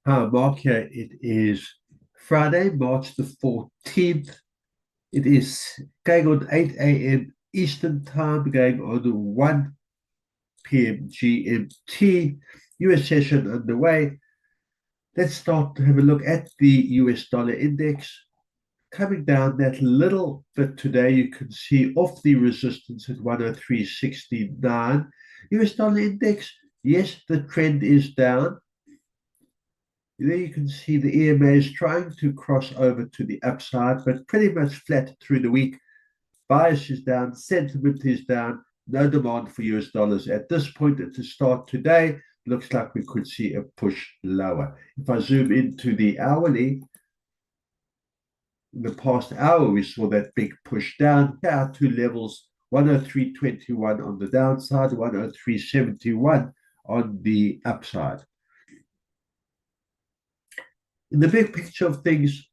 Hi, Mark here. It is Friday, March the 14th. It is going on 8 a.m. Eastern Time, going on 1 p.m. GMT. US session underway. Let's start to have a look at the US dollar index. Coming down that little bit today, you can see off the resistance at 103.69. US dollar index, yes, the trend is down. There you can see the EMA is trying to cross over to the upside, but pretty much flat through the week. Bias is down, sentiment is down, no demand for US dollars at this point. At the start today, looks like we could see a push lower. If I zoom into the hourly, in the past hour, we saw that big push down here to levels 103.21 on the downside, 103.71 on the upside. In the big picture of things,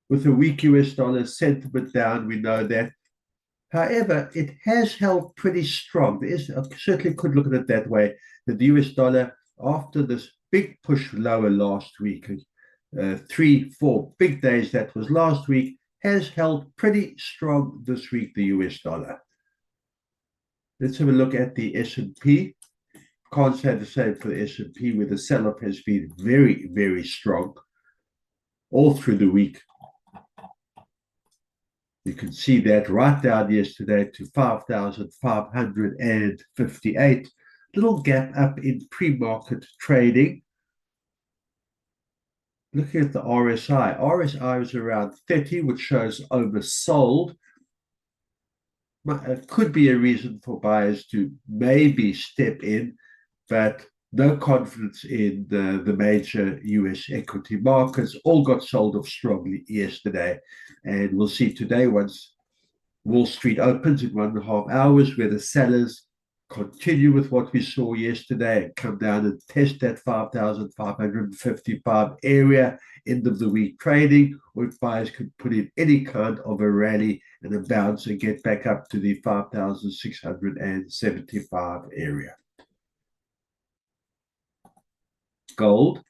with a weak US dollar, sentiment down, we know that. However, it has held pretty strong. I certainly could look at it that way, that the US dollar, after this big push lower last week, 3, 4 big days that was last week, has held pretty strong this week, the US dollar. Let's have a look at the S&P. Can't say the same for the S&P, where the sell-off has been very, very strong all through the week. You can see that right down yesterday to 5,558. Little gap up in pre-market trading. Looking at the RSI. RSI was around 30, which shows oversold. It could be a reason for buyers to maybe step in, but no confidence in the major US equity markets. All got sold off strongly yesterday. And we'll see today, once Wall Street opens in 1.5 hours, where the sellers continue with what we saw yesterday and come down and test that 5,555 area, end of the week trading, or if buyers could put in any kind of a rally and a bounce and get back up to the 5,675 area. Gold.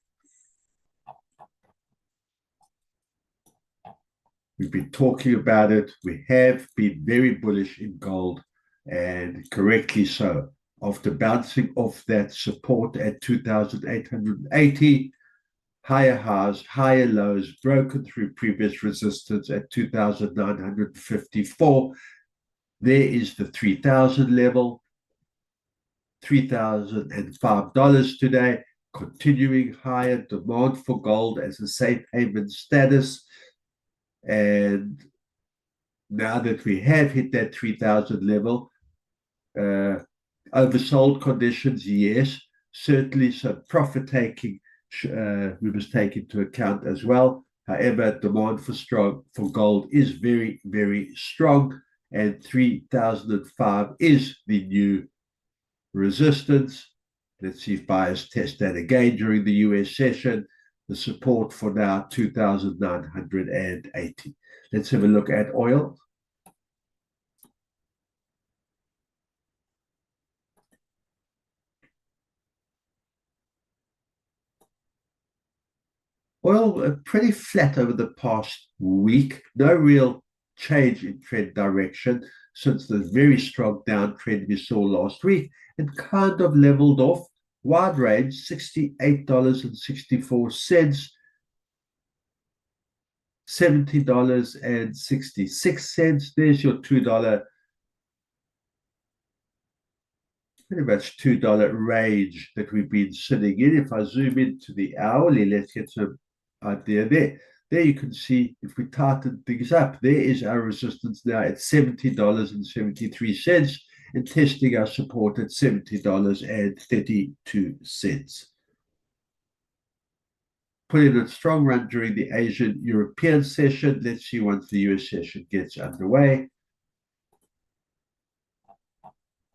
We've been talking about it. We have been very bullish in gold, and correctly so. After bouncing off that support at 2,880, higher highs, higher lows, broken through previous resistance at 2,954. There is the 3,000 level, $3,005 today, continuing higher demand for gold as a safe haven status. And now that we have hit that 3,000 level, oversold conditions, yes, certainly some profit taking we must take into account as well. However, demand for gold is very, very strong, and 3,005 is the new resistance. Let's see if buyers test that again during the US session. The support for now, 2,980. Let's have a look at oil. Oil pretty flat over the past week. No real change in trend direction since the very strong downtrend we saw last week, and kind of leveled off. Wide range, $68.64, $70.66. There's your $2, pretty much $2 range that we've been sitting in. If I zoom into the hourly, let's get some idea there. There you can see, if we tighten things up, there is our resistance now at $70.73, and testing our support at $70.32. Put in a strong run during the Asian European session. Let's see once the US session gets underway.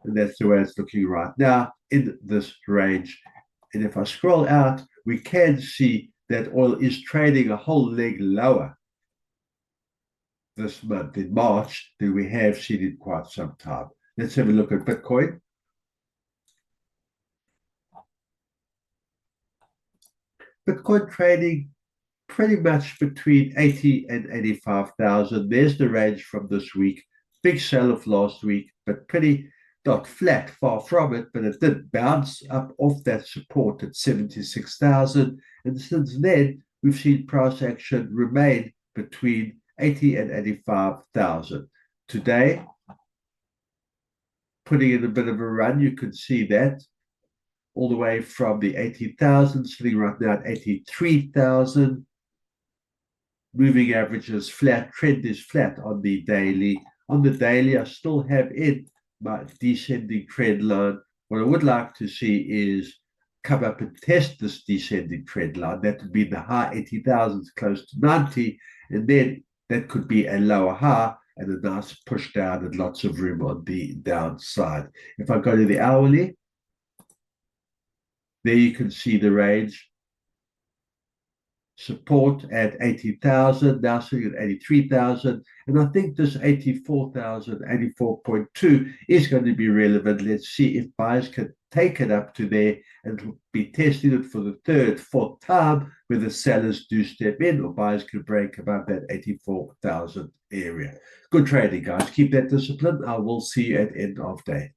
And that's the way it's looking right now in this range. And if I scroll out, we can see that oil is trading a whole leg lower this month in March than we have seen in quite some time. Let's have a look at Bitcoin. Bitcoin trading pretty much between 80 and 85,000. There's the range from this week. Big sell off last week, but pretty not flat, far from it, but it did bounce up off that support at 76,000. And since then, we've seen price action remain between 80 and 85,000. Today, putting in a bit of a run, you can see that all the way from the 80,000, sitting right now at 83,000. Moving average is flat, trend is flat on the daily. On the daily, I still have in my descending trend line. What I would like to see is come up and test this descending trend line. That would be the high 80,000s, close to 90, and then that could be a lower high and a nice push down and lots of room on the downside. If I go to the hourly, there you can see the range. Support at 80,000, now sitting at 83,000. And I think this 84,000, 84.2 is going to be relevant. Let's see if buyers can take it up to there and be testing it for the third, fourth time, where the sellers do step in or buyers can break above that 84,000 area. Good trading, guys. Keep that discipline. I will see you at end of day.